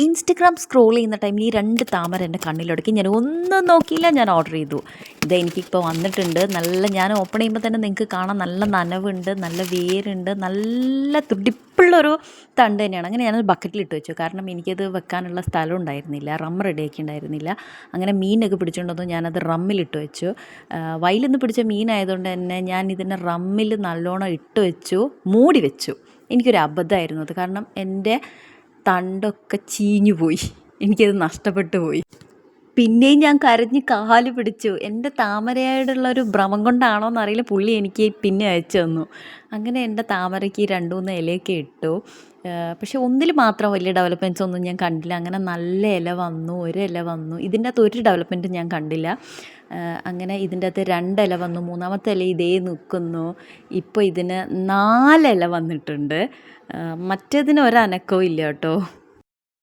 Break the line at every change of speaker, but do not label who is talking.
Instagram scroll ചെയ്യുന്ന ടൈമിൽ ഈ 2 താമര എൻ്റെ കണ്ണിലൊടുക്കി. ഞാൻ ഒന്നും നോക്കിയില്ല, ഞാൻ ഓർഡർ ചെയ്തു. എനിക്കിപ്പോൾ വന്നിട്ടുണ്ട്. ഞാൻ ഓപ്പൺ ചെയ്യുമ്പോൾ തന്നെ നിങ്ങൾക്ക് കാണാം, നല്ല നനവുണ്ട്, നല്ല വേരുണ്ട്, നല്ല തുടിപ്പുള്ളൊരു തണ്ട് തന്നെയാണ്. അങ്ങനെ ഞാനത് ബക്കറ്റിലിട്ട് വെച്ചു. കാരണം എനിക്കത് വെക്കാനുള്ള സ്ഥലം ഉണ്ടായിരുന്നില്ല, റമ്മ് റെഡിയാക്കി ഉണ്ടായിരുന്നില്ല. അങ്ങനെ മീനൊക്കെ പിടിച്ചുകൊണ്ടൊന്നും ഞാനത് റമ്മിലിട്ട് വെച്ചു. വയലിൽ നിന്ന് പിടിച്ച മീനായതുകൊണ്ട് തന്നെ ഞാൻ ഇതിനെ റമ്മിൽ നല്ലോണം ഇട്ട് വെച്ചു, മൂടി വെച്ചു. എനിക്കൊരു അബദ്ധമായിരുന്നു അത്. കാരണം എൻ്റെ തണ്ടൊക്കെ ചീഞ്ഞു പോയി, എനിക്കത് നഷ്ടപ്പെട്ടു പോയി. പിന്നെയും ഞാൻ കരഞ്ഞ് കാല് പിടിച്ചു. എൻ്റെ താമരയോടുള്ളൊരു ഭ്രമം കൊണ്ടാണോ എന്നറിയില്ല, പുള്ളി എനിക്ക് പിന്നെ അയച്ചു തന്നു. അങ്ങനെ എൻ്റെ താമരയ്ക്ക് 2-3 ഇലയൊക്കെ ഇട്ടു. പക്ഷേ ഒന്നിൽ മാത്രം വലിയ ഡെവലപ്മെൻറ്റ്സ് ഒന്നും ഞാൻ കണ്ടില്ല. അങ്ങനെ നല്ല ഇല വന്നു, ഒരു ഇല വന്നു. ഇതിൻ്റെ അകത്ത് ഒരു ഡെവലപ്മെൻറ്റും ഞാൻ കണ്ടില്ല. അങ്ങനെ ഇതിൻ്റെ അകത്ത് 2 ഇല വന്നു, 3-മത്തെ ഇല ഇതേ നിൽക്കുന്നു. ഇപ്പോൾ ഇതിന് 4 ഇല വന്നിട്ടുണ്ട്. മറ്റേതിന് ഒരനക്കവും ഇല്ല കേട്ടോ.